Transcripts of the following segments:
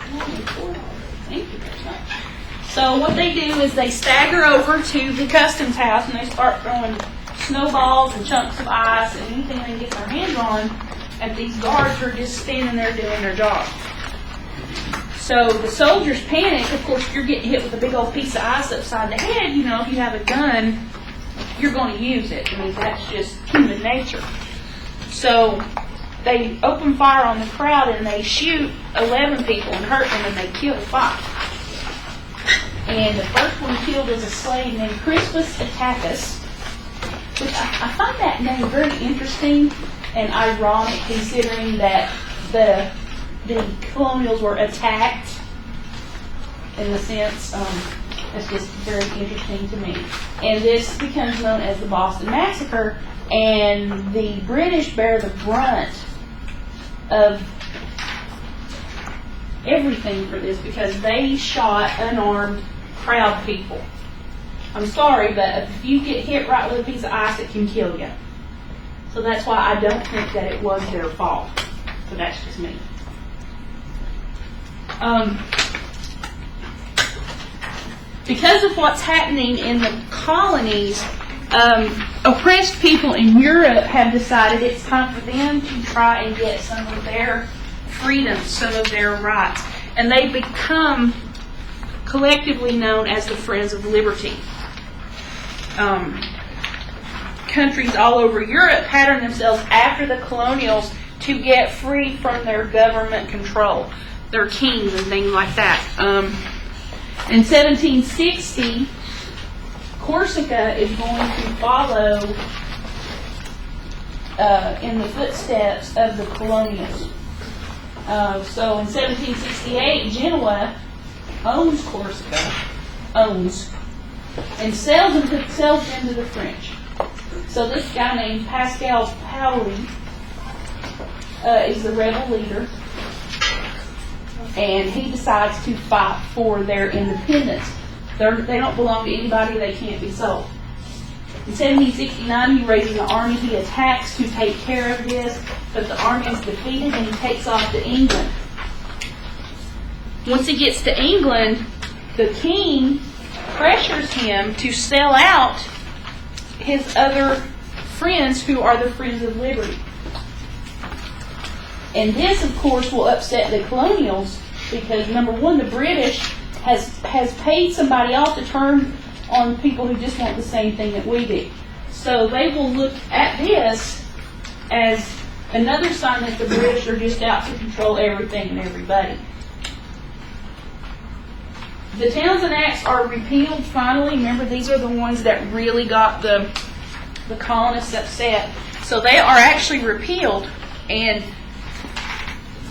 Thank you very much. So what they do is they stagger over to the customs house and they start throwing snowballs and chunks of ice and anything they can get their hands on, and these guards are just standing there doing their job. So the soldiers panic. Of course, you're getting hit with a big old piece of ice upside the head. You know, if you have a gun, you're going to use it. I mean, that's just human nature. So they open fire on the crowd and they shoot 11 people and hurt them, and they kill 5. And the first one killed is a slave named Crispus Attucks, which I find that name very interesting and ironic, considering that the colonials were attacked in a sense. It's just very interesting to me. And this becomes known as the Boston Massacre, and the British bear the brunt of everything for this because they shot unarmed crowd people. I'm sorry, but if you get hit right with a piece of ice, it can kill you. So that's why I don't think that it was their fault. So that's just me. Because of what's happening in the colonies, oppressed people in Europe have decided it's time for them to try and get some of their freedoms, some of their rights. And they become collectively known as the Friends of Liberty. Countries all over Europe pattern themselves after the colonials to get free from their government control, their kings and things like that. In 1760, Corsica is going to follow in the footsteps of the colonials. So in 1768, Genoa owns Corsica, and sells them to the French. So this guy named Pascal Paoli is the rebel leader, and he decides to fight for their independence. They don't belong to anybody, they can't be sold. In 1769, he raises an army, he attacks to take care of this, but the army is defeated and he takes off to England. Once he gets to England, the king pressures him to sell out his other friends who are the Friends of Liberty. And this, of course, will upset the colonials because, number one, the British has paid somebody off to turn on people who just want the same thing that we do. So they will look at this as another sign that the British are just out to control everything and everybody. The Townshend Acts are repealed finally. Remember, these are the ones that really got the colonists upset. So they are actually repealed, and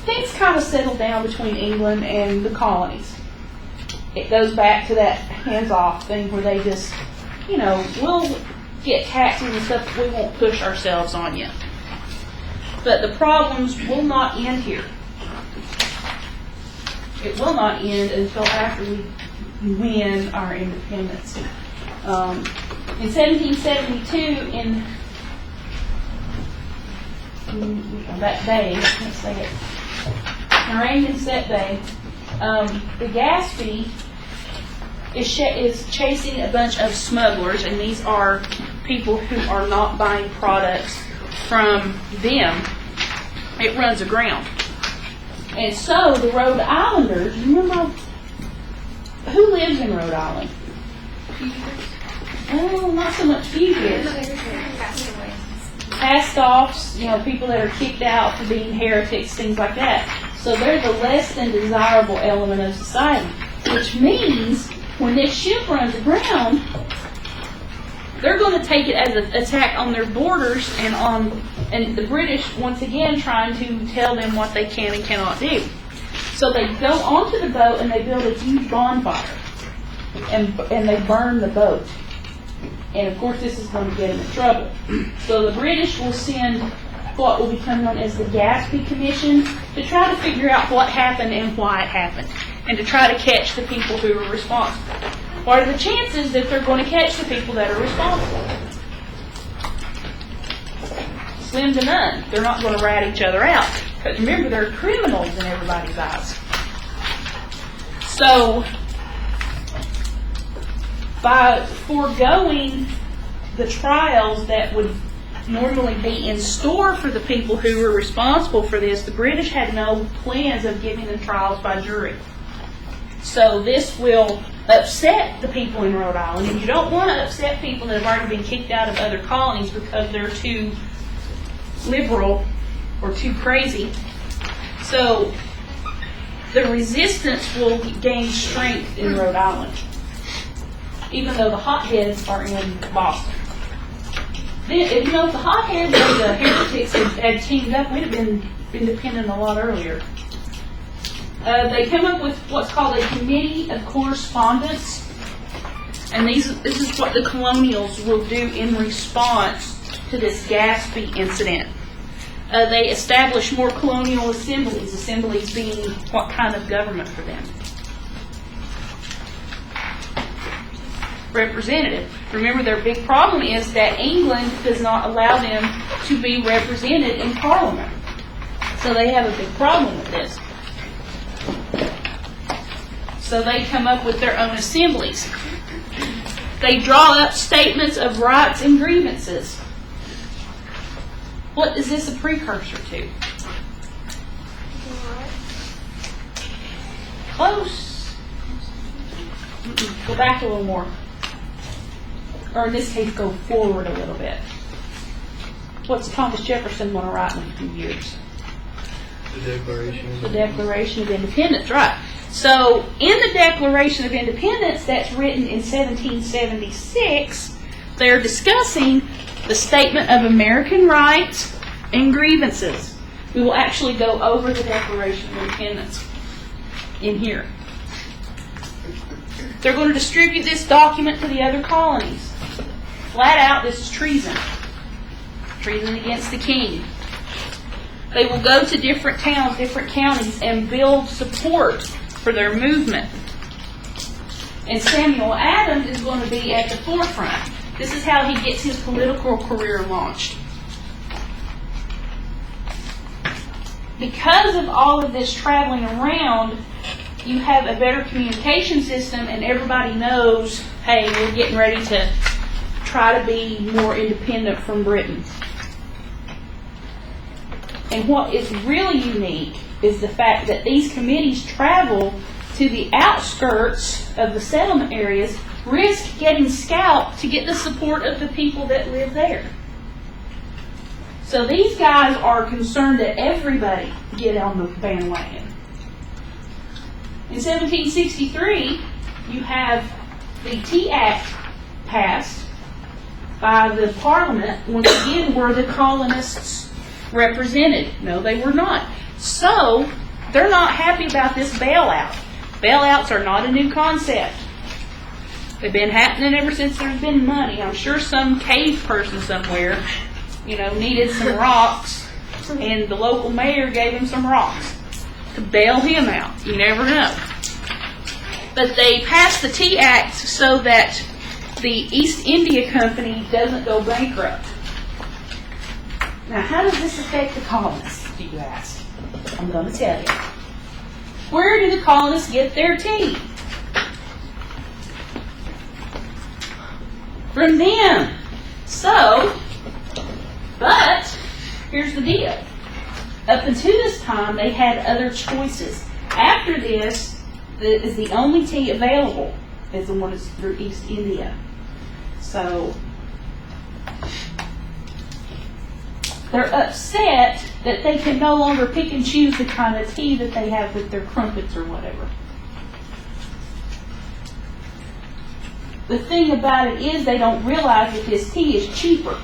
things kind of settle down between England and the colonies. It goes back to that hands-off thing where they just, we'll get taxes and stuff, but we won't push ourselves on you. But the problems will not end here. It will not end until after we win our independence. In 1772, that day, let's say it, a rain and set day, the Gaspee is chasing a bunch of smugglers, and these are people who are not buying products from them. It runs aground. And so the Rhode Islanders, remember, who lives in Rhode Island? Oh, not so much fugitives. Cast-offs, people that are kicked out for being heretics, things like that. So they're the less than desirable element of society, which means when this ship runs aground, they're going to take it as an attack on their borders and the British once again trying to tell them what they can and cannot do. So they go onto the boat and they build a huge bonfire and they burn the boat. And of course this is going to get them in trouble. So the British will send what will become known as the Gaspee Commission to try to figure out what happened and why it happened, and to try to catch the people who are responsible. What are the chances that they're going to catch the people that are responsible? Slim to none. They're not going to rat each other out. But remember, they're criminals in everybody's eyes. So, by foregoing the trials that would normally be in store for the people who were responsible for this, the British had no plans of giving them trials by jury. So this will upset the people in Rhode Island, and you don't want to upset people that have already been kicked out of other colonies because they're too liberal or too crazy. So the resistance will gain strength in Rhode Island, even though the hotheads are in Boston. Then, if the hotheads and the heretics had teamed up, we'd have been independent a lot earlier. They come up with what's called a committee of correspondence, and this is what the colonials will do in response to this Gaspee incident. They establish more colonial assemblies being what kind of government for them? Representative. Remember, their big problem is that England does not allow them to be represented in Parliament. So they have a big problem with this. So they come up with their own assemblies. They draw up statements of rights and grievances. What is this a precursor to? Close. Go back a little more. Or in this case, go forward a little bit. What's Thomas Jefferson want to write in a few years? The Declaration. The Declaration of Independence, right. So, in the Declaration of Independence that's written in 1776, they're discussing the Statement of American Rights and Grievances. We will actually go over the Declaration of Independence in here. They're going to distribute this document to the other colonies. Flat out, this is treason. Treason against the king. They will go to different towns, different counties, and build support for their movement. And Samuel Adams is going to be at the forefront. This is how he gets his political career launched. Because of all of this traveling around, you have a better communication system, and everybody knows, hey, we're getting ready to try to be more independent from Britain. And what is really unique is the fact that these committees travel to the outskirts of the settlement areas, risk getting scalped to get the support of the people that live there. So these guys are concerned that everybody get on the bandwagon. In 1763, you have the Tea Act passed by the Parliament. Once again, were the colonists represented? No, they were not. So, they're not happy about this bailout. Bailouts are not a new concept. They've been happening ever since there's been money. I'm sure some cave person somewhere, needed some rocks, and the local mayor gave him some rocks to bail him out. You never know. But they passed the Tea Act so that the East India Company doesn't go bankrupt. Now, how does this affect the colonists, do you ask? I'm going to tell you. Where do the colonists get their tea? From them. But here's the deal. Up until this time, they had other choices. After this, is the only tea available is the one that's through East India. So they're upset that they can no longer pick and choose the kind of tea that they have with their crumpets or whatever. The thing about it is they don't realize that this tea is cheaper.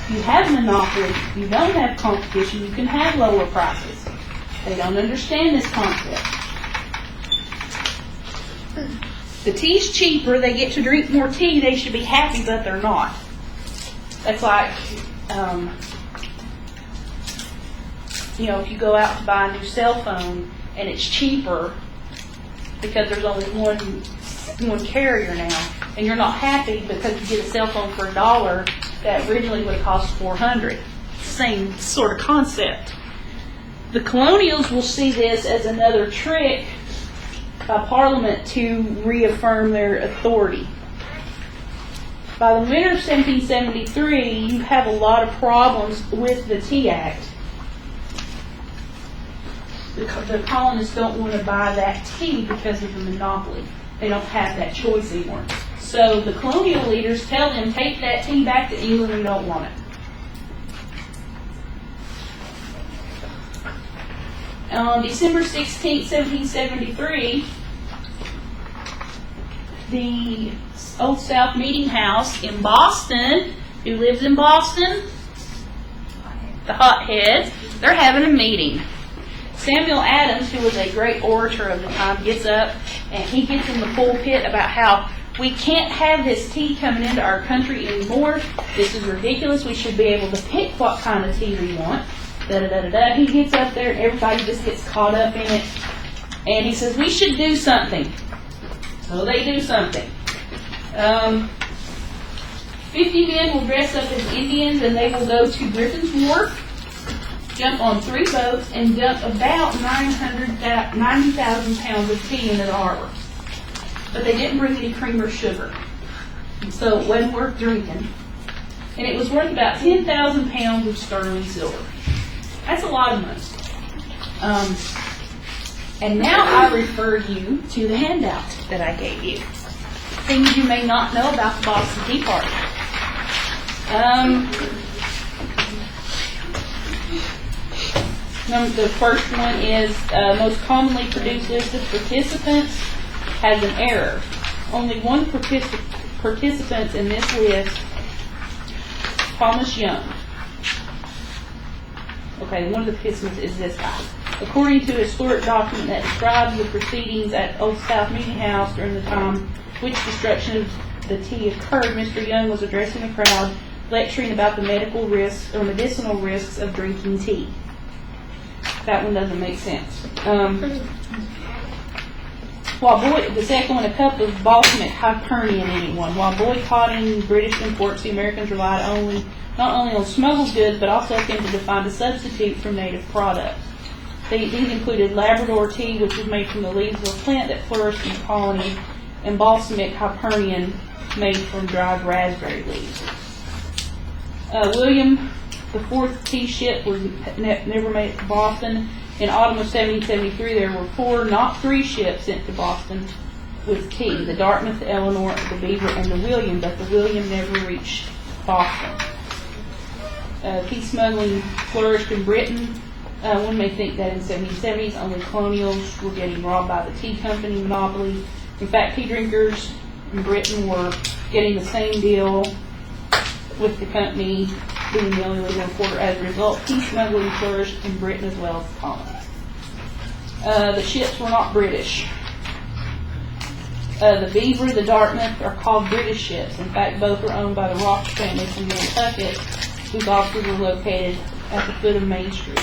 You have monopoly, you don't have competition, you can have lower prices. They don't understand this concept. The tea's cheaper, they get to drink more tea, they should be happy, but they're not. That's like, if you go out to buy a new cell phone and it's cheaper because there's only one carrier now, and you're not happy because you get a cell phone for $1 that originally would have cost $400. Same sort of concept. The colonials will see this as another trick by Parliament to reaffirm their authority. By the winter of 1773, you have a lot of problems with the Tea Act. The colonists don't want to buy that tea because of the monopoly. They don't have that choice anymore. So the colonial leaders tell them, take that tea back to England, we don't want it. On December 16, 1773, the Old South Meeting House in Boston, who lives in Boston? The hotheads, they're having a meeting. Samuel Adams, who was a great orator of the time, gets up and he gets in the pulpit about how we can't have this tea coming into our country anymore. This is ridiculous. We should be able to pick what kind of tea we want. Da-da-da-da-da. He gets up there and everybody just gets caught up in it. And he says, we should do something. So they do something. 50 men will dress up as Indians and they will go to Griffin's Wharf, jump on 3 boats, and dump about 90,000 pounds of tea into the harbor. But they didn't bring any cream or sugar. So it wasn't worth drinking. And it was worth about 10,000 pounds of sterling silver. That's a lot of money. And now I refer you to the handout that I gave you. Things you may not know about the Boston Tea Party. The first one is most commonly produced list of participants has an error. Only one participant in this list, Thomas Young. Okay, one of the participants is this guy. According to a historic document that describes the proceedings at Old South Meeting House during the time which destruction of the tea occurred, Mr. Young was addressing the crowd, lecturing about the medical risks or medicinal risks of drinking tea. That one doesn't make sense. The second one, a cup of balsamic Hibernian anyone. While boycotting British imports, the Americans relied not only on smuggled goods, but also attempted to find a substitute for native products. These included Labrador tea, which was made from the leaves of a plant that flourished in the colony, and balsamic Hibernian, made from dried raspberry leaves. William the fourth tea ship was never made to Boston. In autumn of 1773, there were 4, not 3 ships sent to Boston with tea. The Dartmouth, the Eleanor, the Beaver, and the William, but the William never reached Boston. Tea smuggling flourished in Britain. One may think that in the 1770s, only colonials were getting robbed by the tea company monopoly. In fact, tea drinkers in Britain were getting the same deal with the company being the only legal importer. As a result, tea smuggling flourished in Britain as well as the colonies. The ships were not British. The Beaver, the Dartmouth are called British ships. In fact, both were owned by the Ross family from Nantucket, whose offices were located at the foot of Main Street.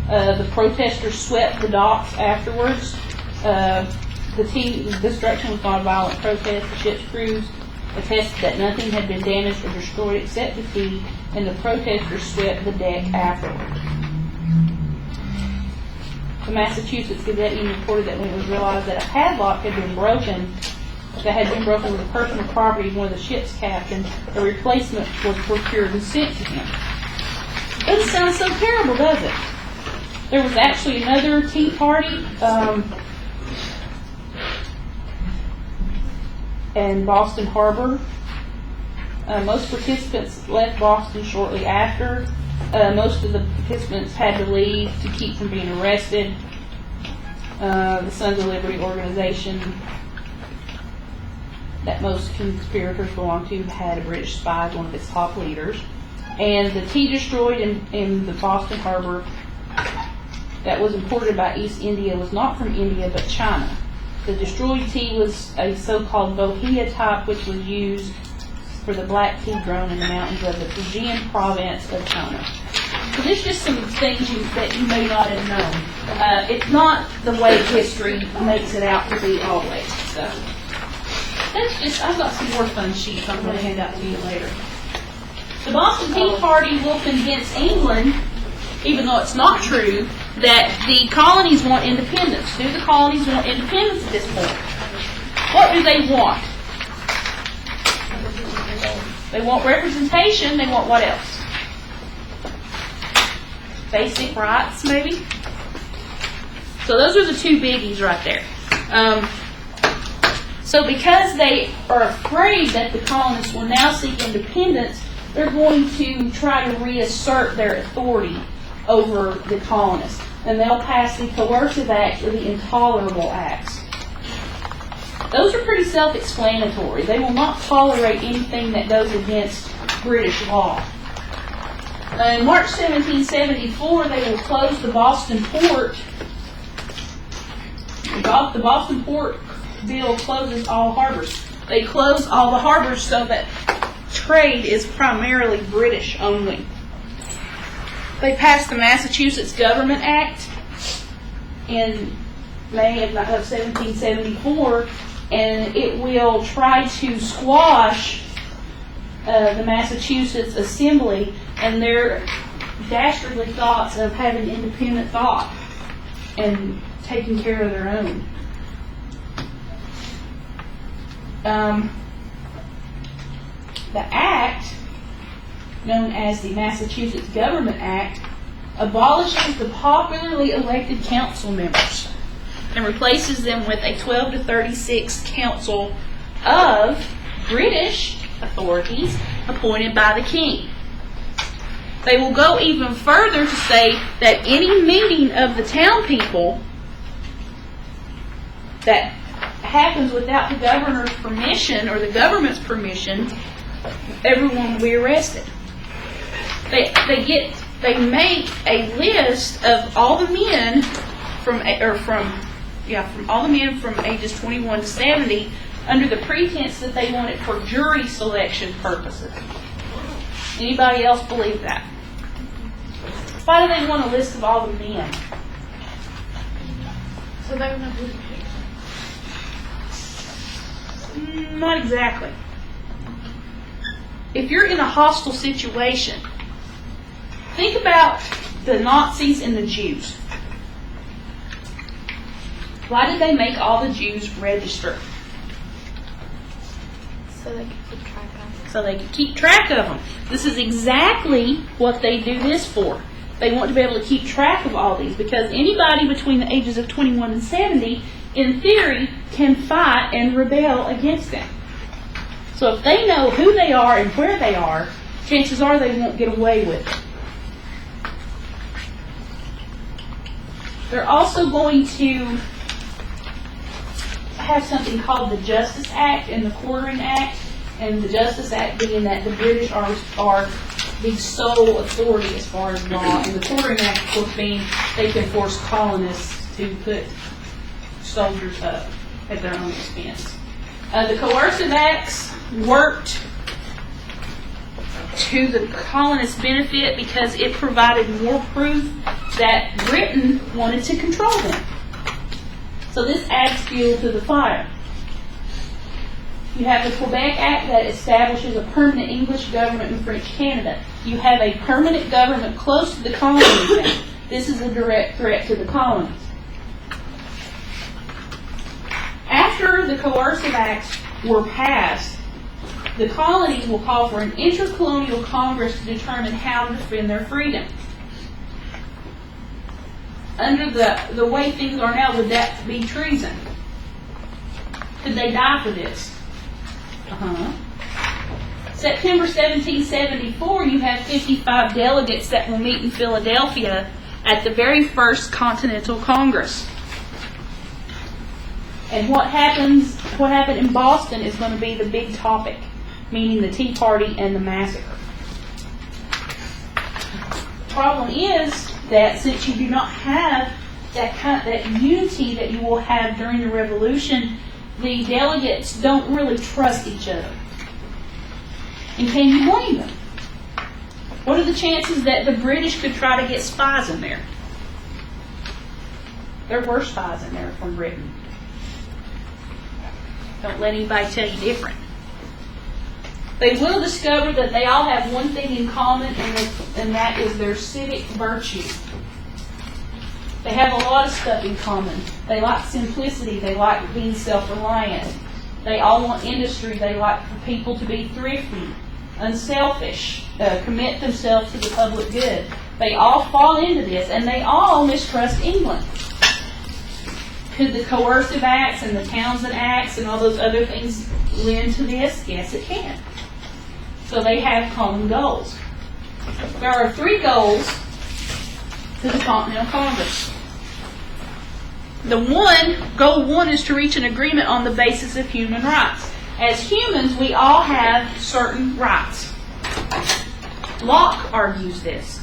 The protesters swept the docks afterwards. The destruction was not a violent protest. The ship's crews attested that nothing had been damaged or destroyed except the tea, and the protesters swept the deck afterward. The Massachusetts Gazette even reported that when it was realized that a padlock had been broken, with a personal property of one of the ship's captains, a replacement was procured and sent to him. Doesn't sound so terrible, does it? There was actually another tea party in Boston Harbor. Most participants left Boston shortly after. Most of the participants had to leave to keep from being arrested. The Sons of Liberty organization that most conspirators belonged to had a British spy as one of its top leaders. And the tea destroyed in the Boston Harbor that was imported by East India was not from India but China. The destroyed tea was a so-called Bohea type, which was used for the black tea grown in the mountains of the Fujian province of China. So there's just some things that you may not have known. It's not the way history makes it out to be always. So that's just, I've got some more fun sheets I'm going to hand out to you later. The Boston Tea Party will convince England, even though it's not true, that the colonies want independence. Do the colonies want independence at this point? What do they want? They want representation. They want what else? Basic rights, maybe? So those are the two biggies right there. So because they are afraid that the colonists will now seek independence, they're going to try to reassert their authority over the colonists. And they'll pass the coercive acts or the intolerable acts. Those are pretty self-explanatory. They will not tolerate anything that goes against British law. In March 1774, they will close the Boston port. The Boston Port Bill closes all harbors. They close all the harbors so that trade is primarily British only. They passed the Massachusetts Government Act in May of 1774, and it will try to squash the Massachusetts Assembly and their dastardly thoughts of having independent thought and taking care of their own. The act, known as the Massachusetts Government Act, abolishes the popularly elected council members and replaces them with a 12 to 36 council of British authorities appointed by the king. They will go even further to say that any meeting of the town people that happens without the governor's permission or the government's permission, everyone will be arrested. They make a list of all the men from all the men from ages 21 to 70 under the pretense that they want it for jury selection purposes. Anybody else believe that? Why do they want a list of all the men? So they don't know who to pick. Not exactly. If you're in a hostile situation, think about the Nazis and the Jews. Why did they make all the Jews register? So they can keep track of them. So they could keep track of them. This is exactly what they do this for. They want to be able to keep track of all these because anybody between the ages of 21 and 70, in theory, can fight and rebel against them. So if they know who they are and where they are, chances are they won't get away with it. They're also going to have something called the Justice Act and the Quartering Act, and the Justice Act being that the British are the sole authority as far as law, and the Quartering Act, of course, being they can force colonists to put soldiers up at their own expense. The coercive acts worked to the colonists' benefit because it provided more proof that Britain wanted to control them. So this adds fuel to the fire. You have the Quebec Act that establishes a permanent English government in French Canada. You have a permanent government close to the colonies now. This is a direct threat to the colonies. After the coercive acts were passed, the colonies will call for an intercolonial congress to determine how to defend their freedom. Under the way things are now, would that be treason? Could they die for this? September 1774, you have 55 delegates that will meet in Philadelphia at the very first Continental Congress. And what happened in Boston is going to be the big topic, meaning the Tea Party and the massacre. The problem is that since you do not have that unity that you will have during the Revolution, the delegates don't really trust each other. And can you blame them? What are the chances that the British could try to get spies in there? There were spies in there from Britain. Don't let anybody tell you different. They will discover that they all have one thing in common, and that is their civic virtue. They have a lot of stuff in common. They like simplicity. They like being self-reliant. They all want industry. They like for people to be thrifty, unselfish, commit themselves to the public good. They all fall into this, and they all mistrust England. Could the coercive acts and the Townsend acts and all those other things lend to this? Yes, it can. So they have common goals. There are 3 goals to the Continental Congress. Goal 1 is to reach an agreement on the basis of human rights. As humans, we all have certain rights. Locke argues this.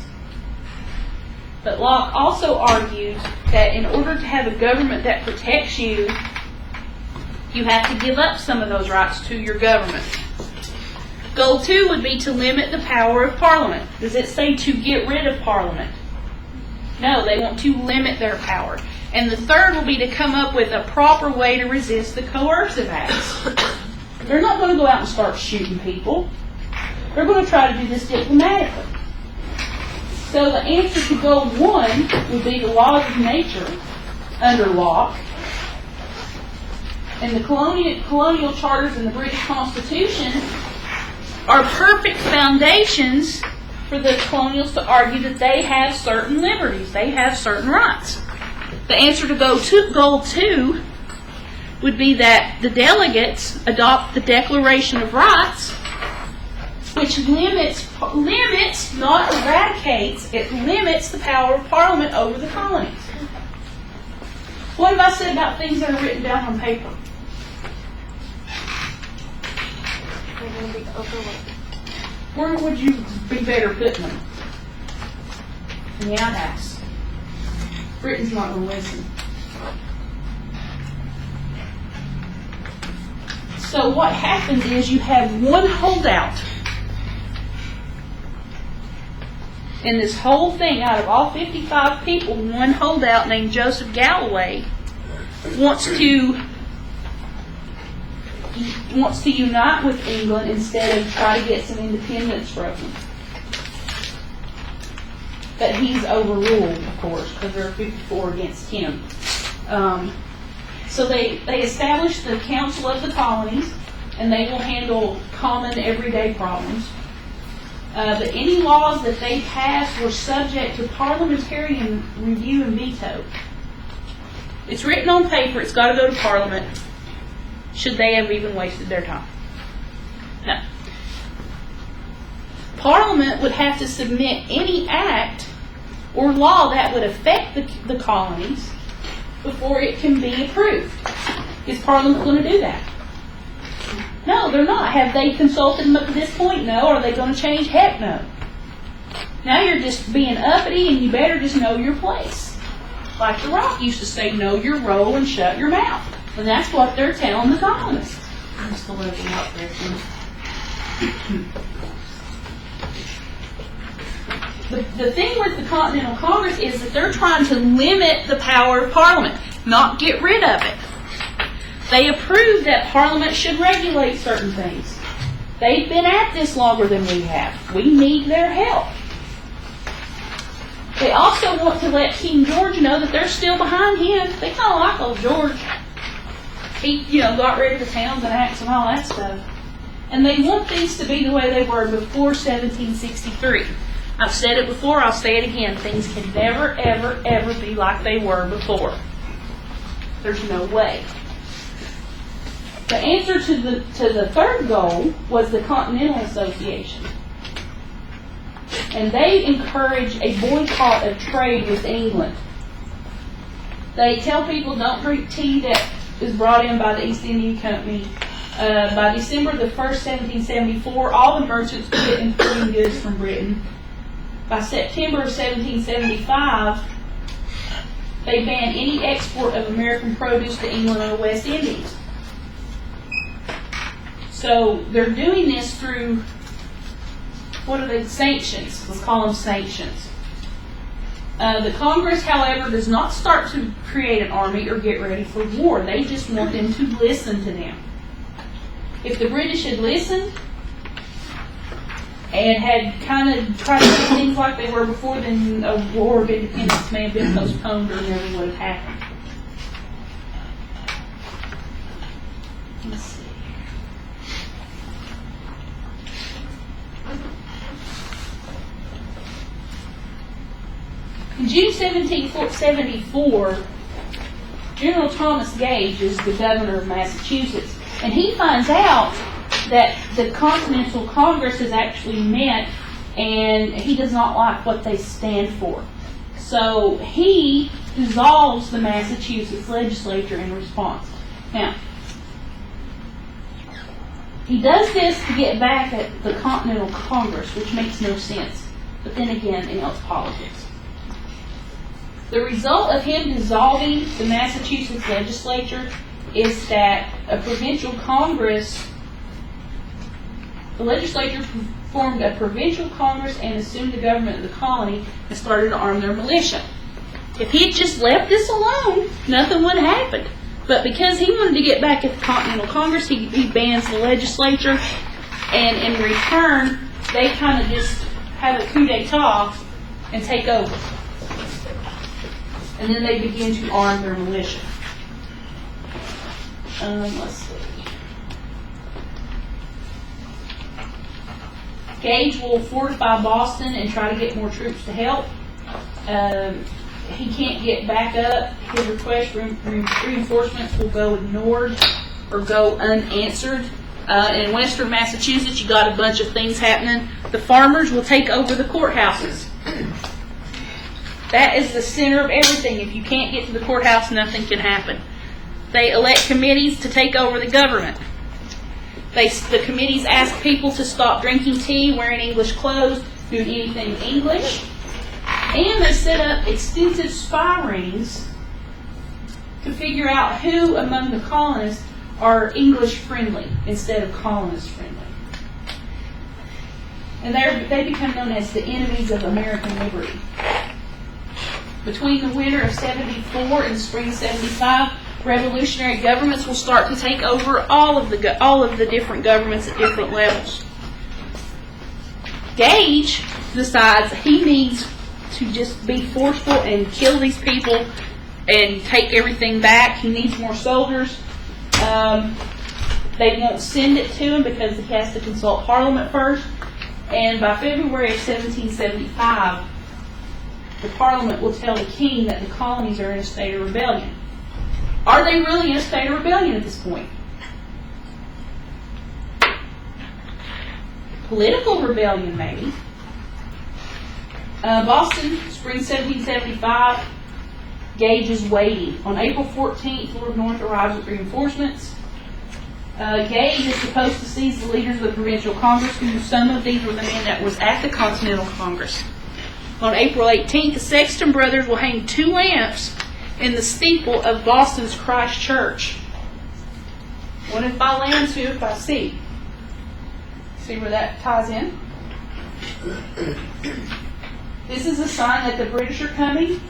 But Locke also argues that in order to have a government that protects you, you have to give up some of those rights to your government. Goal 2 would be to limit the power of Parliament. Does it say to get rid of Parliament? No, they want to limit their power. And the third will be to come up with a proper way to resist the coercive acts. They're not going to go out and start shooting people. They're going to try to do this diplomatically. So the answer to goal 1 would be the laws of nature under Locke. And the colonial charters and the British Constitution are perfect foundations for the colonials to argue that they have certain liberties, they have certain rights. The answer to goal 2 would be that the delegates adopt the Declaration of Rights, which limits, not eradicates, it limits the power of Parliament over the colonies. What have I said about things that are written down on paper? They're going to be overlooked. Where would you be better putting them? In the outhouse. Britain's not going to listen. So what happens is you have one holdout. And this whole thing, out of all 55 people, one holdout named Joseph Galloway wants to unite with England instead of try to get some independence from them. But he's overruled, of course, because there are 54 against him. So they established the Council of the Colonies, and they will handle common everyday problems. But any laws that they passed were subject to parliamentary review and veto. It's written on paper, it's got to go to Parliament. Should they have even wasted their time? No. Parliament would have to submit any act or law that would affect the colonies before it can be approved. Is Parliament going to do that? No, they're not. Have they consulted them up to this point? No. Are they going to change? Heck no. Now you're just being uppity and you better just know your place. Like The Rock used to say, know your role and shut your mouth. And that's what they're telling the colonists. I'm just going to let them out there. The thing with the Continental Congress is that they're trying to limit the power of Parliament, not get rid of it. They approve that Parliament should regulate certain things. They've been at this longer than we have. We need their help. They also want to let King George know that they're still behind him. They kind of like old George. He, got rid of the Townsend acts and all that stuff. And they want things to be the way they were before 1763. I've said it before, I'll say it again. Things can never, ever, ever be like they were before. There's no way. The answer to the third goal was the Continental Association. And they encourage a boycott of trade with England. They tell people don't drink tea that is brought in by the East India Company. By December the 1st, 1774, all the merchants were getting importing goods from Britain. By September of 1775, they banned any export of American produce to England or the West Indies. So they're doing this through, sanctions. Let's call them sanctions. The Congress, however, does not start to create an army or get ready for war. They just want them to listen to them. If the British had listened, and had kind of tried to make things like they were before, then a war of independence may have been postponed or never would have happened. Let's see. In June 1774, General Thomas Gage is the governor of Massachusetts, and he finds out that the Continental Congress is actually met, and he does not like what they stand for. So he dissolves the Massachusetts legislature in response. Now, he does this to get back at the Continental Congress, which makes no sense. But then again, it's politics. The result of him dissolving the Massachusetts legislature is that a provincial Congress, the legislature formed a provincial Congress and assumed the government of the colony and started to arm their militia. If he had just left this alone, nothing would have happened. But because he wanted to get back at the Continental Congress, he bans the legislature, and in return, they kind of just have a coup d'etat and take over. And then they begin to arm their militia. Let's see. Gage will fortify Boston and try to get more troops to help. He can't get back up. His request for reinforcements will go ignored or go unanswered. In western Massachusetts, you got a bunch of things happening. The farmers will take over the courthouses. That is the center of everything. If you can't get to the courthouse, nothing can happen. They elect committees to take over the government. The committees ask people to stop drinking tea, wearing English clothes, doing anything in English. And they set up extensive spy rings to figure out who among the colonists are English friendly instead of colonist friendly. And they become known as the enemies of American liberty. Between the winter of 74 and spring 75, revolutionary governments will start to take over all of the different governments at different levels. Gage decides he needs to just be forceful and kill these people and take everything back. He needs more soldiers. They won't send it to him because he has to consult Parliament first. And by February of 1775, the Parliament will tell the king that the colonies are in a state of rebellion. Are they really in a state of rebellion at this point? Political rebellion, maybe. Boston, spring 1775. Gage is waiting. On April 14th, Lord North arrives with reinforcements. Gage is supposed to seize the leaders of the provincial Congress, who some of these were the men that was at the Continental Congress. On April 18th, the Sexton brothers will hang 2 lamps in the steeple of Boston's Christ Church. One if by land, 2 if by sea. See where that ties in? This is a sign that the British are coming.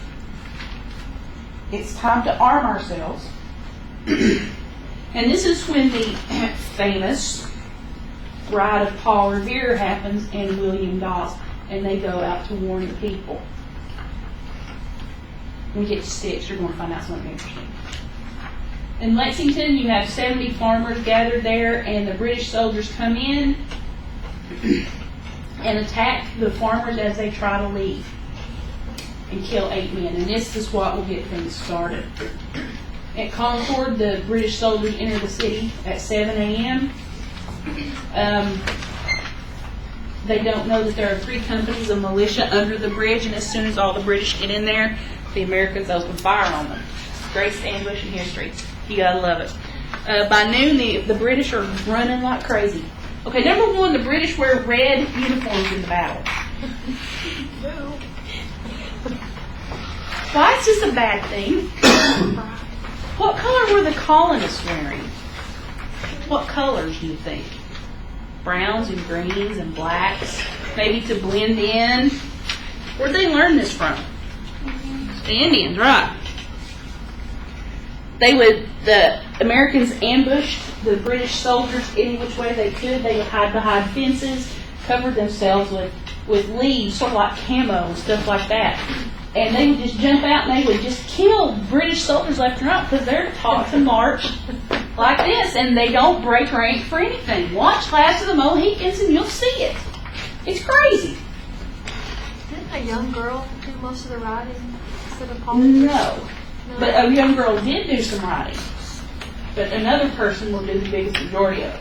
It's time to arm ourselves. And this is when the famous Ride of Paul Revere happens and William Dawes, and they go out to warn the people. When we get to 6, you're going to find out something interesting. In Lexington, you have 70 farmers gathered there, and the British soldiers come in and attack the farmers as they try to leave and kill 8 men. And this is what will get things started. At Concord, the British soldiers enter the city at 7 a.m. They don't know that there are 3 companies of militia under the bridge, and as soon as all the British get in there, the Americans open fire on them. Greatest ambush in history. You gotta love it. By noon, the British are running like crazy. Okay, number 1, the British wear red uniforms in the battle. Why is this a bad thing? What color were the colonists wearing? What colors do you think? Browns and greens and blacks? Maybe to blend in? Where'd they learn this from? The Indians, right. The Americans ambushed the British soldiers any which way they could. They would hide behind fences, covered themselves with leaves, sort of like camo and stuff like that. And they would just jump out and they would just kill British soldiers left and right because they're taught to march like this, and they don't break rank for anything. Watch Clash of the Mohicans and you'll see it. It's crazy. Didn't a young girl do most of the riding instead of Paul? No. But a young girl did do some riding. But another person will do the biggest majority of it.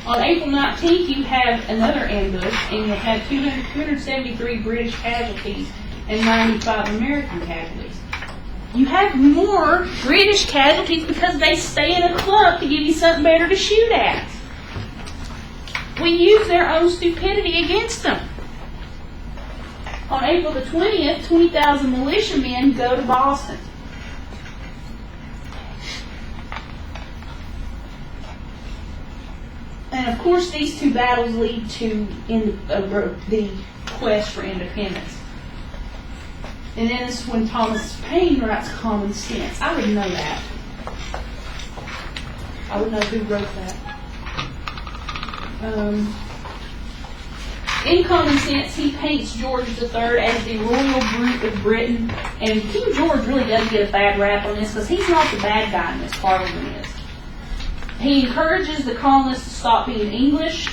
On April 19th, you have another ambush, and you have 273 British casualties and 95 American casualties. You have more British casualties because they stay in a clump to give you something better to shoot at. We use their own stupidity against them. On April the 20th, 20,000 militiamen go to Boston. And of course, these two battles lead to the quest for independence. And then it's when Thomas Paine writes Common Sense. I would know that. I would know who wrote that. In Common Sense, he paints George III as the royal brute of Britain. And King George really does get a bad rap on this because he's not the bad guy in this. Parliament is. He encourages the colonists to stop being English.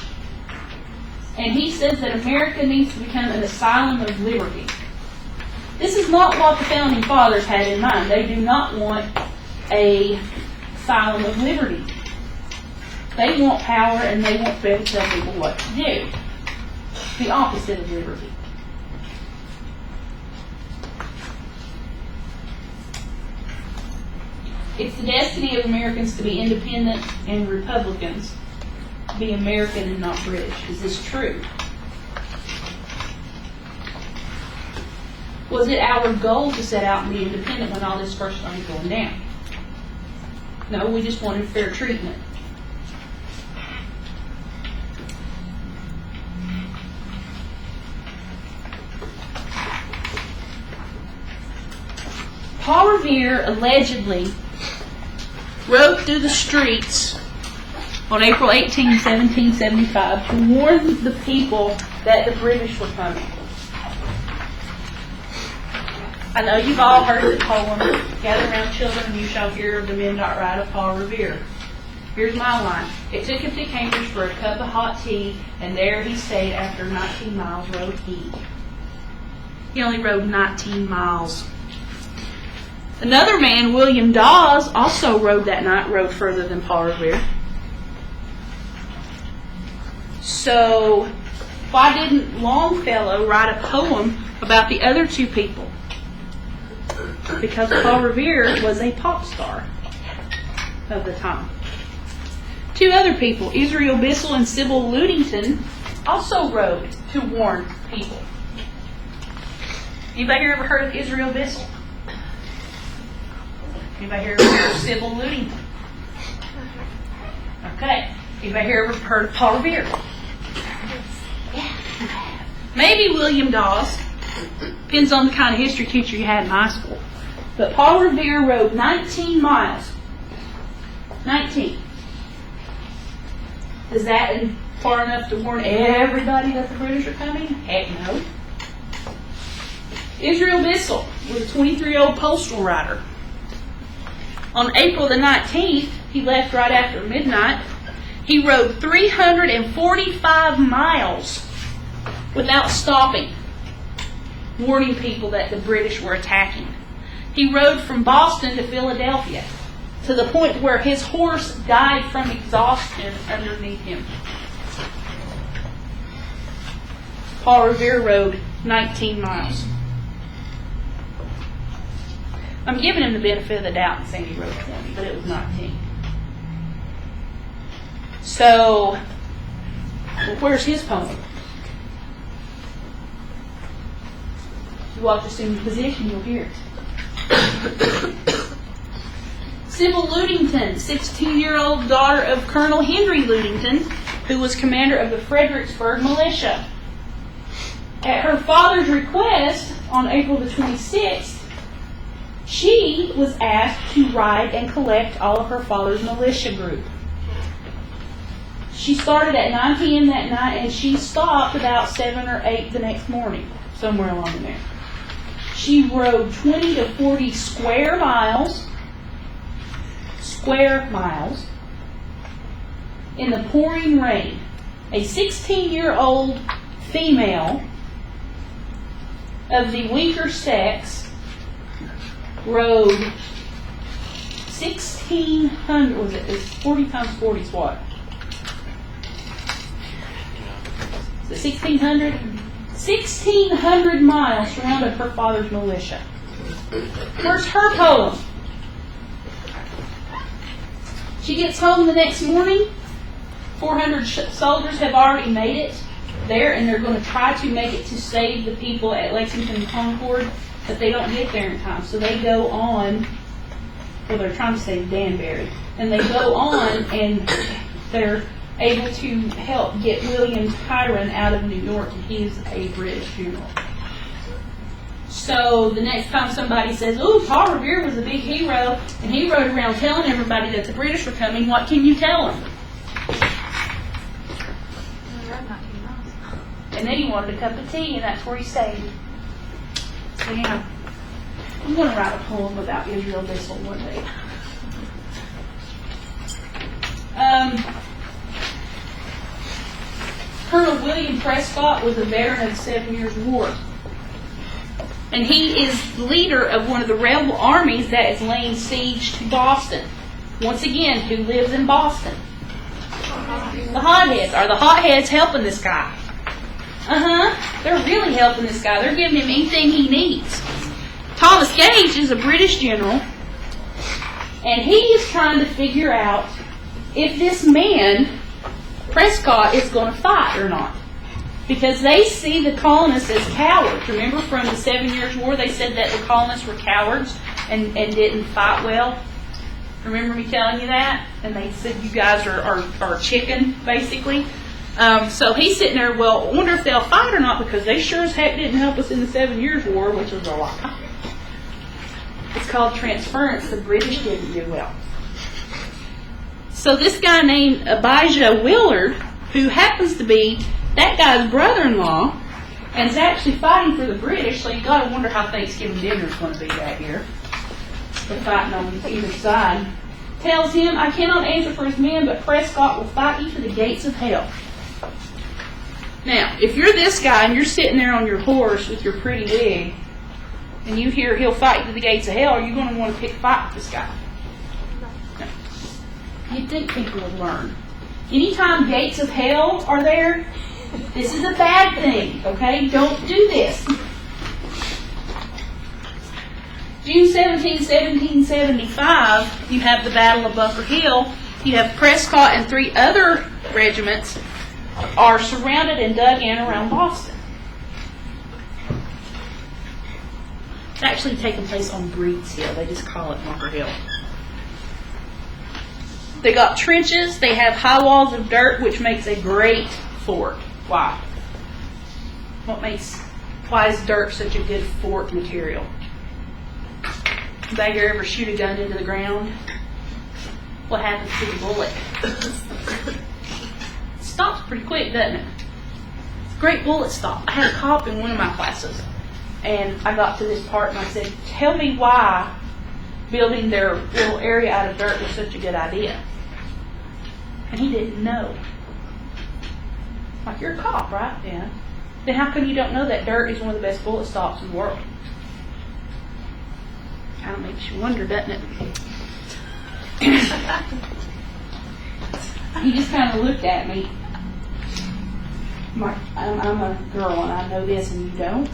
And he says that America needs to become an asylum of liberty. This is not what the Founding Fathers had in mind. They do not want an asylum of liberty. They want power and they want to be able to tell people what to do. The opposite of liberty. It's the destiny of Americans to be independent and Republicans to be American and not British. Is this true? Was it our goal to set out and be independent when all this first started going down? No, we just wanted fair treatment. Paul Revere allegedly rode through the streets on April 18, 1775 to warn the people that the British were coming. I know you've all heard the poem, "Gather round children and you shall hear of the midnight ride of Paul Revere." Here's my line. It took him to Cambridge for a cup of hot tea, and there he stayed after 19 miles rode he. He only rode 19 miles. Another man, William Dawes, also rode that night, rode further than Paul Revere. So, why didn't Longfellow write a poem about the other two people? Because Paul Revere was a pop star of the time. Two other people, Israel Bissell and Sybil Ludington, also rode to warn people. Anybody here ever heard of Israel Bissell? Anybody here ever heard of Sybil Ludington? Okay. Anybody here ever heard of Paul Revere? Yeah. Maybe William Dawes. Depends on the kind of history teacher you had in high school. But Paul Revere rode 19 miles. 19. Is that far enough to warn everybody that the British are coming? Heck no. Israel Bissell was a 23-year-old postal rider. On April the 19th, he left right after midnight. He rode 345 miles without stopping, warning people that the British were attacking. He rode from Boston to Philadelphia to the point where his horse died from exhaustion underneath him. Paul Revere rode 19 miles. I'm giving him the benefit of the doubt and saying he rode 20, but it was 19. So, where's his poem? If you watch us in position, you'll hear it. Sybil Ludington, 16-year-old daughter of Colonel Henry Ludington, who was commander of the Fredericksburg militia. At her father's request, on April the 26th, she was asked to ride and collect all of her father's militia group. She started at 9 p.m. that night, and she stopped about 7 or 8 the next morning, somewhere along in there. She rode 20 to 40 square miles in the pouring rain. A 16-year-old female of the weaker sex rode 1,600, was it? It's 40 times 40 is what? Is it 1,600? 1,600 miles surrounded her father's militia. Where's her poem? She gets home the next morning. 400 soldiers have already made it there, and they're going to try to make it to save the people at Lexington and Concord, but they don't get there in time. So they go on, well, they're trying to save Danbury, and they go on, and they're able to help get William Tyron out of New York, and he's a British general. So the next time somebody says, "Oh, Paul Revere was a big hero, and he rode around telling everybody that the British were coming," what can you tell them? And then he wanted a cup of tea, and that's where he stayed. So yeah, I'm going to write a poem about Israel Bissell one day. Colonel William Prescott was a veteran of the 7 Years' War. And he is leader of one of the rebel armies that is laying siege to Boston. Once again, who lives in Boston? The hotheads. Are the hotheads helping this guy? They're really helping this guy. They're giving him anything he needs. Thomas Gage is a British general, and he is trying to figure out if this man, Prescott, is going to fight or not. Because they see the colonists as cowards. Remember from the 7 Years' War, they said that the colonists were cowards and didn't fight well? Remember me telling you that? And they said you guys are chicken, basically. So he's sitting there, well, I wonder if they'll fight or not, because they sure as heck didn't help us in the 7 Years' War, which was a lot. It's called transference. The British didn't do well. So this guy named Abijah Willard, who happens to be that guy's brother-in-law, and is actually fighting for the British, so you've got to wonder how Thanksgiving dinner is going to be that year. They're fighting on either side. Tells him, "I cannot answer for his men, but Prescott will fight you to the gates of hell." Now, if you're this guy and you're sitting there on your horse with your pretty wig, and you hear he'll fight you to the gates of hell, are you going to want to pick a fight with this guy? No. You'd think people would learn. Anytime gates of hell are there, this is a bad thing, okay? Don't do this. June 17, 1775, you have the Battle of Bunker Hill. You have Prescott and 3 other regiments are surrounded and dug in around Boston. It's actually taking place on Breed's Hill. They just call it Bunker Hill. They got trenches. They have high walls of dirt, which makes a great fort. Why? Why is dirt such a good fort material? Anybody here ever shoot a gun into the ground? What happens to the bullet? It stops pretty quick, doesn't it? Great bullet stop. I had a cop in one of my classes, and I got to this part and I said, "Tell me why building their little area out of dirt was such a good idea." And he didn't know. Like, you're a cop, right? Yeah. Then how come you don't know that dirt is one of the best bullet stops in the world? Kind of makes you wonder, doesn't it? He just kind of looked at me. I'm a girl and I know this and you don't.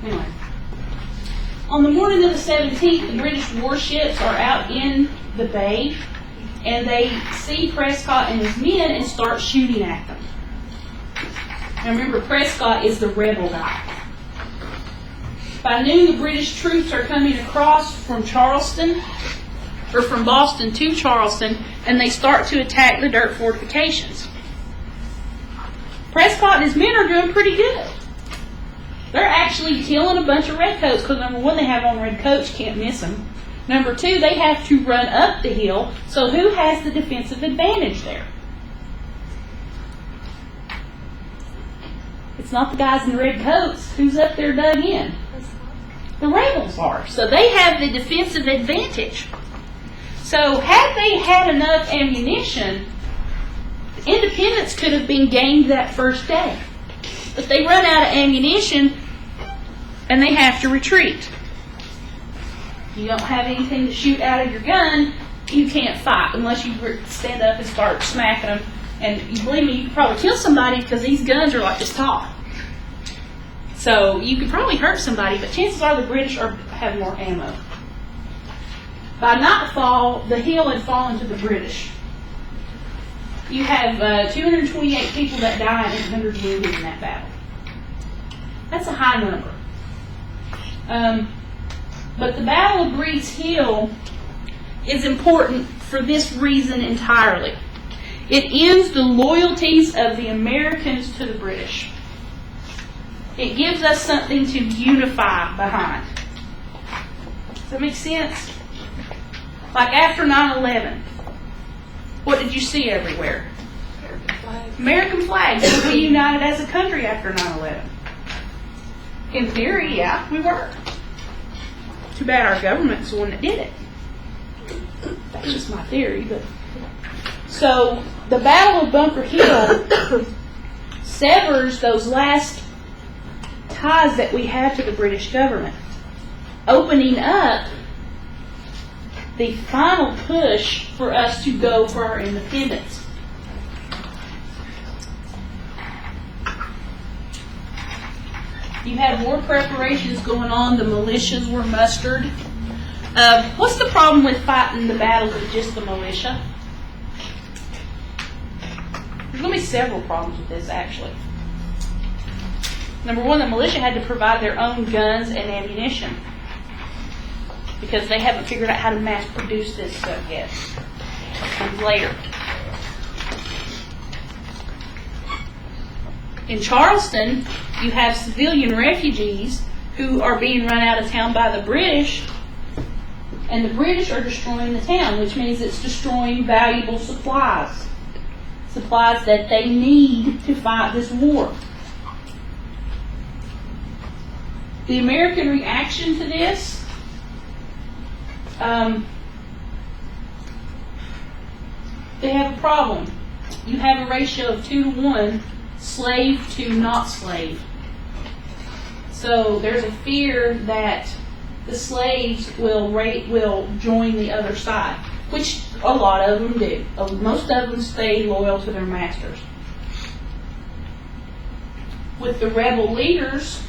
Anyway. On the morning of the 17th, the British warships are out in the bay, and they see Prescott and his men and start shooting at them. Now remember, Prescott is the rebel guy. By noon, the British troops are coming across from Charleston, or from Boston to Charleston, and they start to attack the dirt fortifications. Prescott and his men are doing pretty good. They're actually killing a bunch of redcoats, because number one, they have on red coats, can't miss them. Number two, they have to run up the hill, so who has the defensive advantage there? It's not the guys in the red coats who's up there dug in. The rebels are. So they have the defensive advantage. So had they had enough ammunition, independence could have been gained that first day. But they run out of ammunition and they have to retreat. You don't have anything to shoot out of your gun, you can't fight unless you stand up and start smacking them. And you believe me, you could probably kill somebody because these guns are like this tall. So you could probably hurt somebody, but chances are the British have more ammo. By nightfall, the hill had fallen to the British. You have 228 people that die and 800 wounded in that battle. That's a high number. But the Battle of Breed's Hill is important for this reason entirely. It ends the loyalties of the Americans to the British. It gives us something to unify behind. Does that make sense? Like after 9/11, what did you see everywhere? American flags. Were we united as a country after 9/11? In theory, yeah, we were. Too bad our government's the one that did it. That's just my theory. But so the Battle of Bunker Hill severs those last ties that we had to the British government, opening up the final push for us to go for our independence. You had war preparations going on. The militias were mustered. What's the problem with fighting the battles with just the militia? There's going to be several problems with this, actually. Number one, the militia had to provide their own guns and ammunition because they haven't figured out how to mass produce this stuff yet. That comes later. In Charleston, you have civilian refugees who are being run out of town by the British, and the British are destroying the town, which means it's destroying valuable supplies. Supplies that they need to fight this war. The American reaction to this, they have a problem. You have a ratio of 2-to-1, slave to not slave. So there's a fear that the slaves will join the other side, which a lot of them do. Most of them stay loyal to their masters. With the rebel leaders,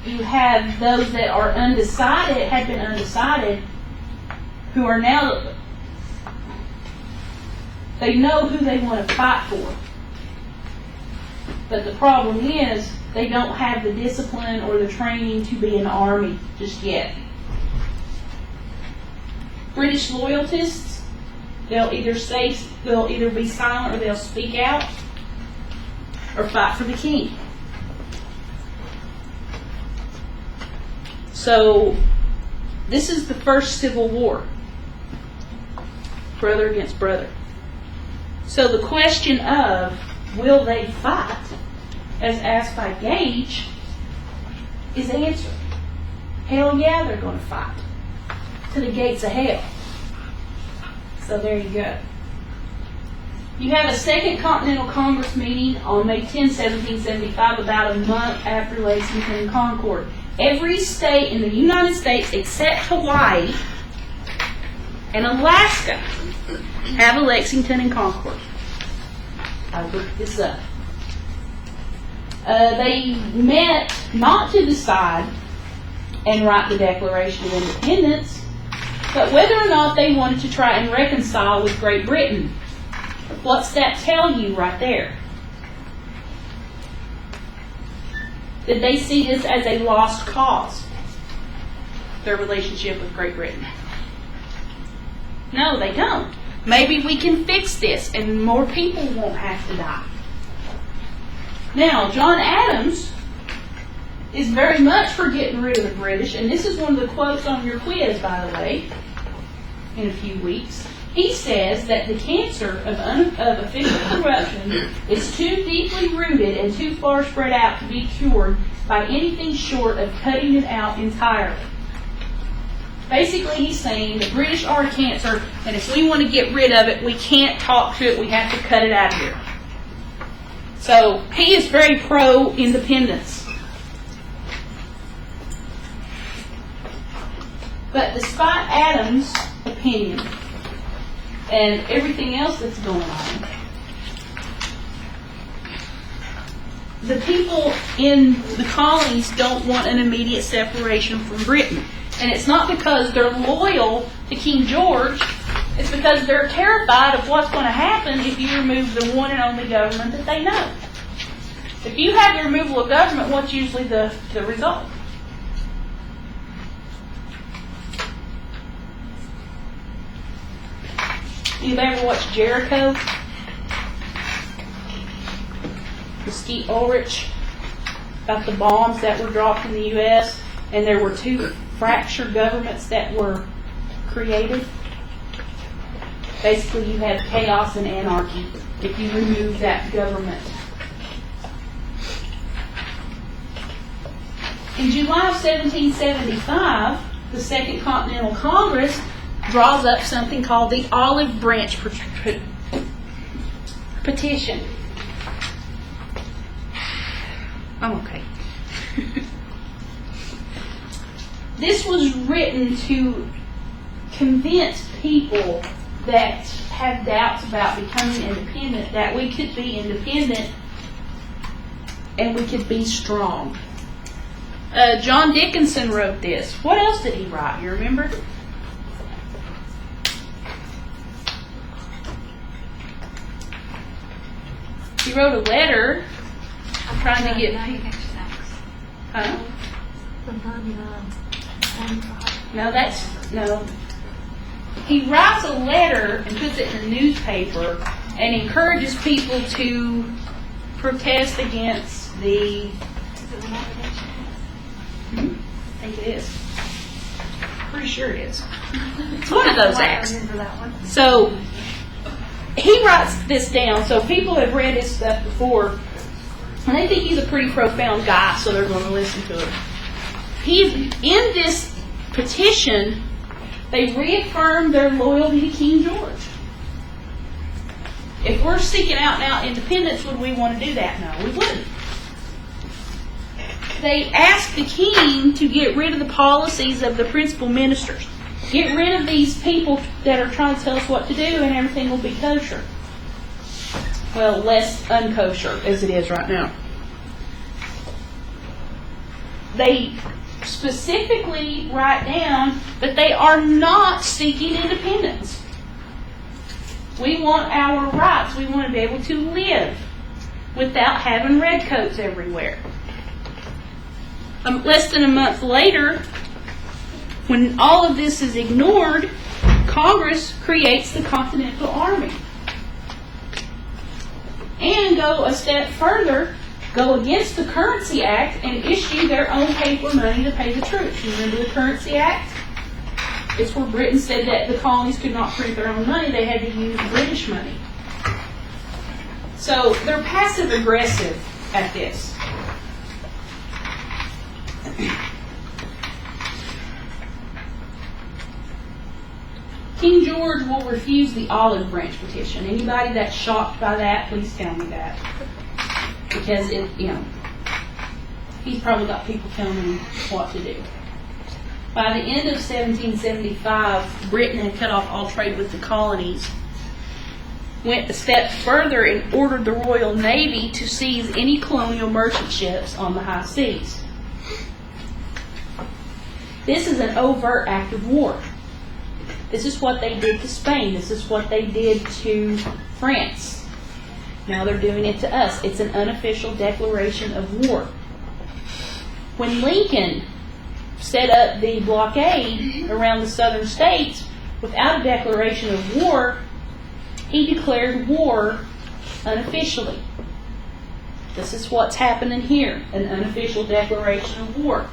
you have those that are undecided, had been undecided, who are now, they know who they want to fight for. But the problem is, they don't have the discipline or the training to be an army just yet. British loyalists, they'll either be silent or they'll speak out or fight for the king. So this is the first civil war, brother against brother. So the question of will they fight, as asked by Gage, is answered. Hell yeah, they're going to fight to the gates of hell. So there you go. You have a Second Continental Congress meeting on May 10, 1775, about a month after Lexington and Concord. Every state in the United States except Hawaii and Alaska have a Lexington and Concord. I looked this up. They met not to decide and write the Declaration of Independence, but whether or not they wanted to try and reconcile with Great Britain. What's that tell you right there? Did they see this as a lost cause, their relationship with Great Britain? No, they don't. Maybe we can fix this and more people won't have to die. Now, John Adams is very much for getting rid of the British, and this is one of the quotes on your quiz, by the way, in a few weeks. He says that the cancer of official corruption is too deeply rooted and too far spread out to be cured by anything short of cutting it out entirely. Basically, he's saying the British are a cancer, and if we want to get rid of it, we can't talk to it, we have to cut it out of here. So, he is very pro-independence. But despite Adams' opinion and everything else that's going on, the people in the colonies don't want an immediate separation from Britain. And it's not because they're loyal to King George, it's because they're terrified of what's going to happen if you remove the one and only government that they know. If you have the removal of government, what's usually the result? You've ever watched Jericho? With Skeet Ulrich, about the bombs that were dropped in the U.S., and there were two fractured governments that were created. Basically, you have chaos and anarchy if you remove that government. In July of 1775, the Second Continental Congress draws up something called the Olive Branch Petition. I'm okay. This was written to convince people that have doubts about becoming independent that we could be independent and we could be strong. John Dickinson wrote this. What else did he write? You remember? He wrote a letter trying to get people. Huh? No. He writes a letter and puts it in the newspaper and encourages people to protest against the. I think it is. Pretty sure it is. It's one of those acts. So he writes this down. So people have read his stuff before, and they think he's a pretty profound guy, so they're going to listen to it. He's in this petition. They reaffirm their loyalty to King George. If we're seeking out now independence, would we want to do that? No, we wouldn't. They ask the king to get rid of the policies of the principal ministers. Get rid of these people that are trying to tell us what to do and everything will be kosher. Well, less unkosher as it is right now. They specifically write down that they are not seeking independence. We want our rights. We want to be able to live without having redcoats everywhere. Less than a month later, when all of this is ignored, Congress creates the Continental Army. And go a step further, go against the Currency Act and issue their own paper money to pay the troops. You remember the Currency Act? It's where Britain said that the colonies could not print their own money, they had to use British money. So they're passive aggressive at this. King George will refuse the Olive Branch Petition. Anybody that's shocked by that, please tell me that. Because he's probably got people telling him what to do. By the end of 1775, Britain had cut off all trade with the colonies, went a step further and ordered the Royal Navy to seize any colonial merchant ships on the high seas. This is an overt act of war. This is what they did to Spain. This is what they did to France. Now they're doing it to us. It's an unofficial declaration of war. When Lincoln set up the blockade around the southern states without a declaration of war, he declared war unofficially. This is what's happening here, an unofficial declaration of war.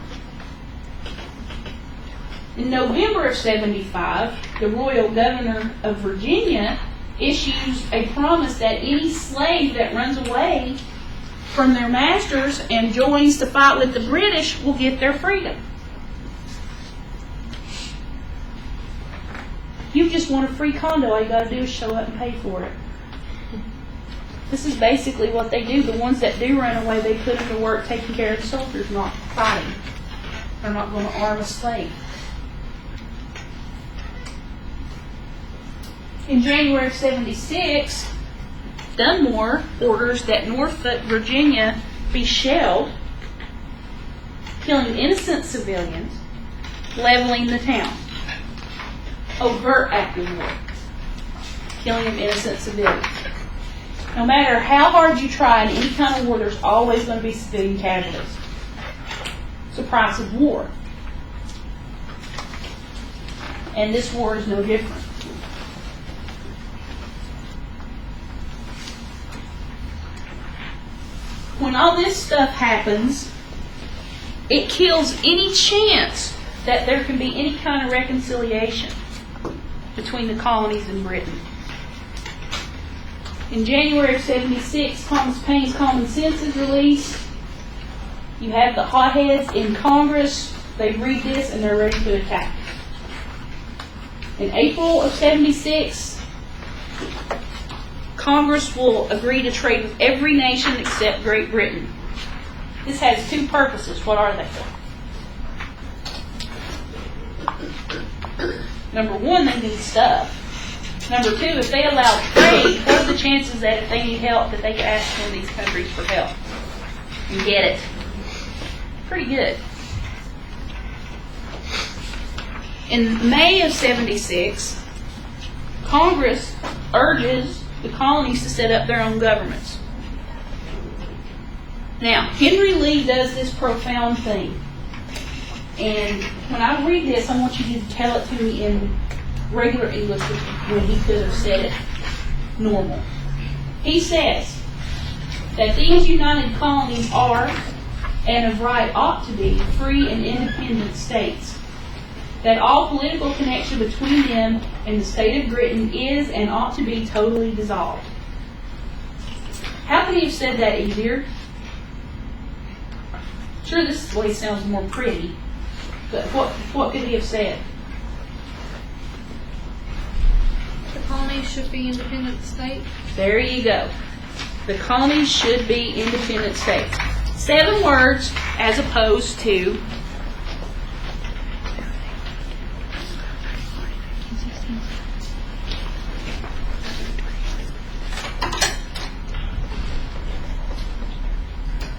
In November of 75, the Royal Governor of Virginia issues a promise that any slave that runs away from their masters and joins to fight with the British will get their freedom. You just want a free condo, all you got to do is show up and pay for it. This is basically what they do. The ones that do run away, they put them to work taking care of the soldiers, not fighting. They're not going to arm a slave. In January of 76, Dunmore orders that Norfolk, Virginia be shelled, killing innocent civilians, leveling the town. Overt act of war, killing of innocent civilians. No matter how hard you try in any kind of war, there's always going to be civilian casualties. It's the price of war. And this war is no different. When all this stuff happens, it kills any chance that there can be any kind of reconciliation between the colonies and Britain. In January of 76, Thomas Paine's Common Sense is released. You have the hotheads in Congress. They read this and they're ready to attack. In April of 76, Congress will agree to trade with every nation except Great Britain. This has two purposes. What are they? Number one, they need stuff. Number two, if they allow trade, what are the chances that if they need help that they can ask one of these countries for help and get it? Pretty good. In May of 76, Congress urges the colonies to set up their own governments. Now, Henry Lee does this profound thing. And when I read this, I want you to tell it to me in regular English when he could have said it normal. He says that these united colonies are, and of right ought to be, free and independent states. That all political connection between them and the state of Britain is and ought to be totally dissolved. How could he have said that easier? Sure, this way sounds more pretty, but what could he have said? The colonies should be independent states. There you go. The colonies should be independent states. 7 words as opposed to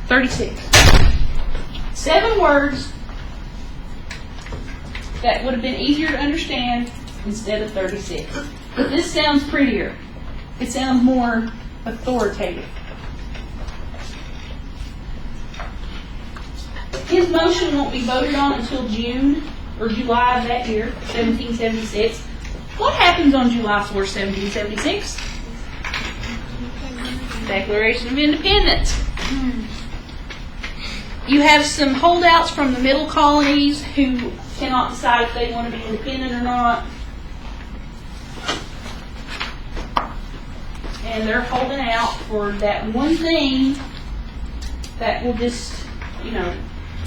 36. 7 words that would have been easier to understand instead of 36. But this sounds prettier. It sounds more authoritative. His motion won't be voted on until June or July of that year, 1776. What happens on July 4, 1776? Declaration of Independence. You have some holdouts from the middle colonies who cannot decide if they want to be independent or not. And they're holding out for that one thing that will just,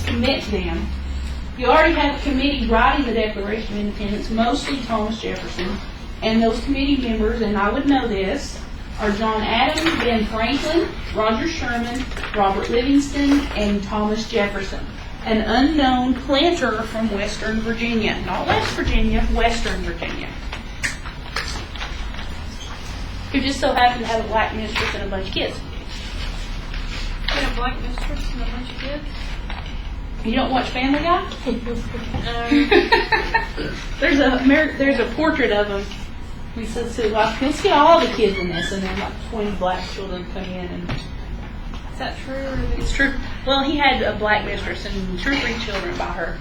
commit them. You already have a committee writing the Declaration of Independence, mostly Thomas Jefferson. And those committee members, and I would know this, are John Adams, Ben Franklin, Roger Sherman, Robert Livingston, and Thomas Jefferson, an unknown planter from Western Virginia. Not West Virginia, Western Virginia. Who just so happened to have a black mistress and a bunch of kids. You had a black mistress and a bunch of kids? You don't watch Family Guy? There's a portrait of him. He says to his wife, "You'll see all the kids in this," and then like 20 black children come in. And is that true? Or it's true. Well, he had a black mistress and 2 or 3 children by her.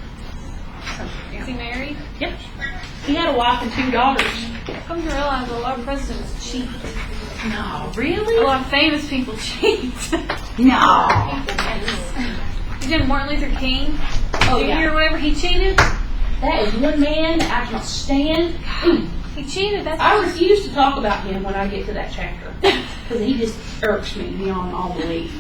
So, yeah. Is he married? Yeah. He had a wife and 2 daughters. Come to realize a lot of presidents cheat. No, really? A lot of famous people cheat. No. You did Martin Luther King? Oh, Did you yeah. hear whenever he cheated? That is one man that I cannot stand. Ooh, He cheated. That's I refuse to talk about him when I get to that chapter because he just irks me beyond all belief.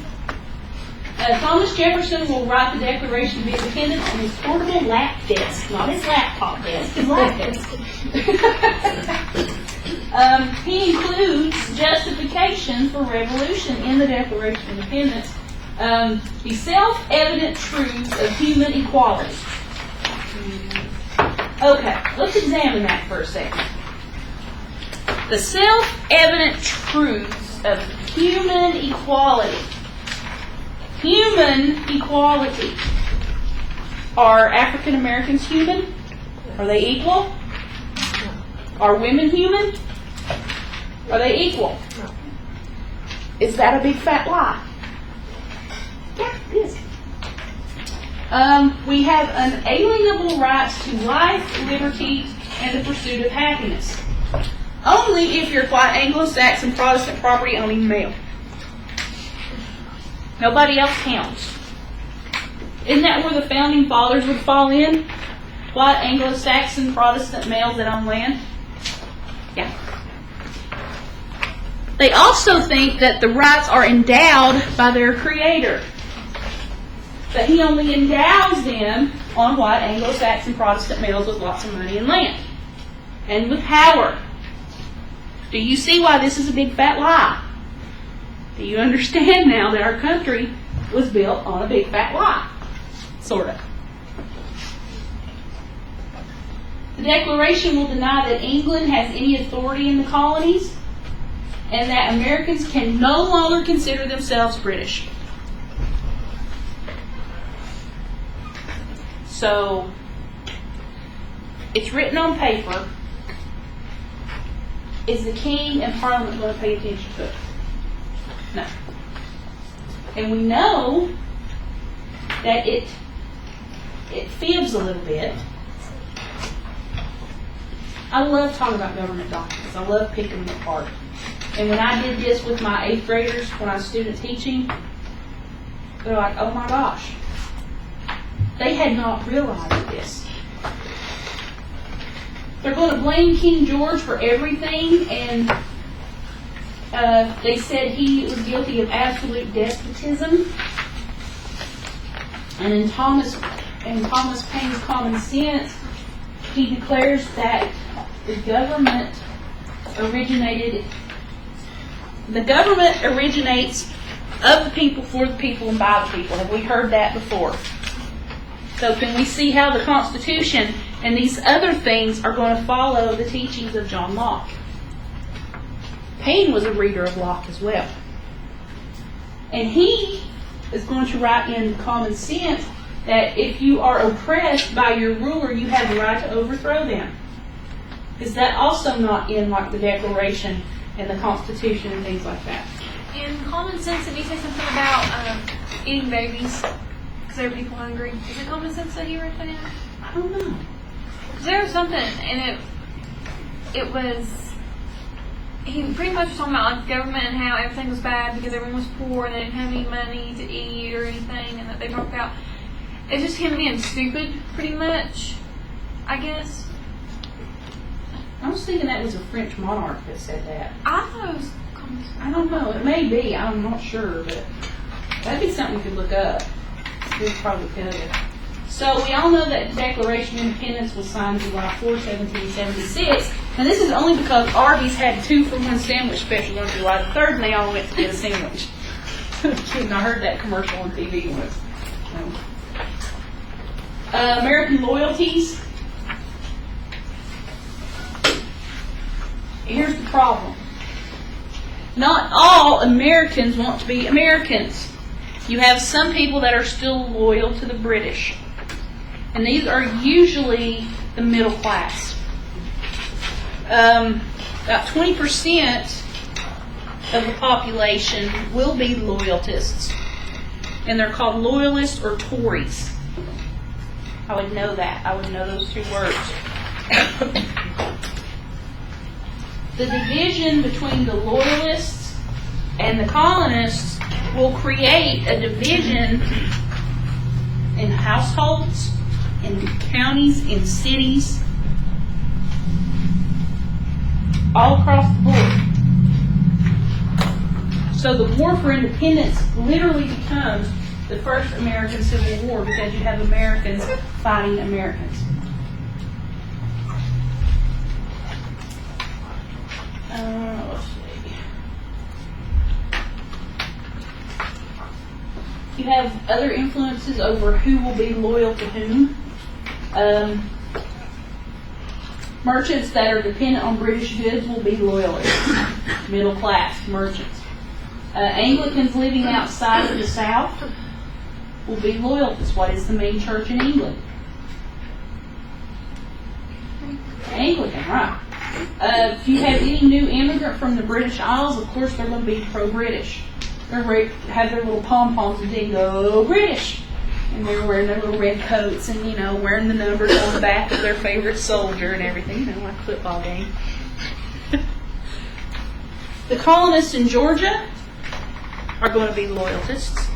Thomas Jefferson will write the Declaration of Independence on his portable lap desk, not his laptop desk, his lap desk. He includes justification for revolution in the Declaration of Independence. The self-evident truths of human equality. Okay, let's examine that for a second. The self-evident truths of human equality. Human equality. Are African Americans human? Are they equal? Are women human? Are they equal? Is that a big fat lie? Yeah, it is. We have unalienable rights to life, liberty, and the pursuit of happiness. Only if you're white Anglo-Saxon Protestant property owning male. Nobody else counts. Isn't that where the founding fathers would fall in? White Anglo-Saxon Protestant males that own land? Yeah. They also think that the rights are endowed by their Creator. That He only endows them on white Anglo-Saxon Protestant males with lots of money and land. And with power. Do you see why this is a big fat lie? Do you understand now that our country was built on a big fat lie? Sort of. The Declaration will deny that England has any authority in the colonies and that Americans can no longer consider themselves British. So, it's written on paper. Is the King and Parliament going to pay attention to it? No. And we know that it fibs a little bit. I love talking about government documents. I love picking them apart. And when I did this with my 8th graders, when I was student teaching, they're like, oh my gosh. They had not realized this. They're going to blame King George for everything, and they said he was guilty of absolute despotism. And in Thomas Paine's Common Sense, he declares that the government originates of the people, for the people, and by the people. Have we heard that before? So can we see how the Constitution and these other things are going to follow the teachings of John Locke? Paine was a reader of Locke as well. And he is going to write in Common Sense that if you are oppressed by your ruler, you have the right to overthrow them. Is that also not in like the Declaration and the Constitution and things like that? In Common Sense, did he say something about eating babies because there were people hungry? Is it Common Sense that he wrote that in? I don't know. Because there was something, and it was, he pretty much was talking about like the government and how everything was bad because everyone was poor and they didn't have any money to eat or anything, and that they broke out. It's just him being stupid, pretty much, I guess. I was thinking that was a French monarch that said that. I thought it was Common Sense. I don't know. It may be. I'm not sure, but that'd be something we could look up. We could probably tell you. So we all know that the Declaration of Independence was signed July 4, 1776. And this is only because Arby's had 2-for-1 sandwich special on July the 3rd, and they all went to get a sandwich. Kidding, I heard that commercial on TV once. American loyalties. Here's the problem. Not all Americans want to be Americans. You have some people that are still loyal to the British. And these are usually the middle class. About 20% of the population will be loyalists. And they're called loyalists or Tories. I would know that. I would know those 2 words. The division between the loyalists and the colonists will create a division in households, in counties, in cities, all across the board. So the War for Independence literally becomes the first American Civil War because you have Americans fighting Americans. Let's see. You have other influences over who will be loyal to whom. Merchants that are dependent on British goods will be loyalists, middle class merchants. Anglicans living outside of the South will be loyalists. What is the main church in England? Anglican, right. If you have any new immigrant from the British Isles, of course they're going to be pro-British. They're have their little pom-poms and they go British. And they're wearing their little red coats and, you know, wearing the numbers on the back of their favorite soldier and everything, you know, like a football game. The colonists in Georgia are going to be loyalists.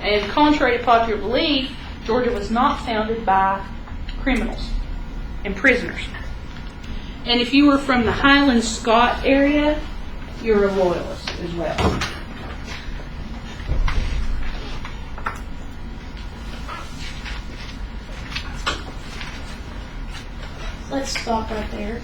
And contrary to popular belief, Georgia was not founded by criminals and prisoners. And if you were from the Highland Scot area, you're a loyalist as well. Let's stop right there.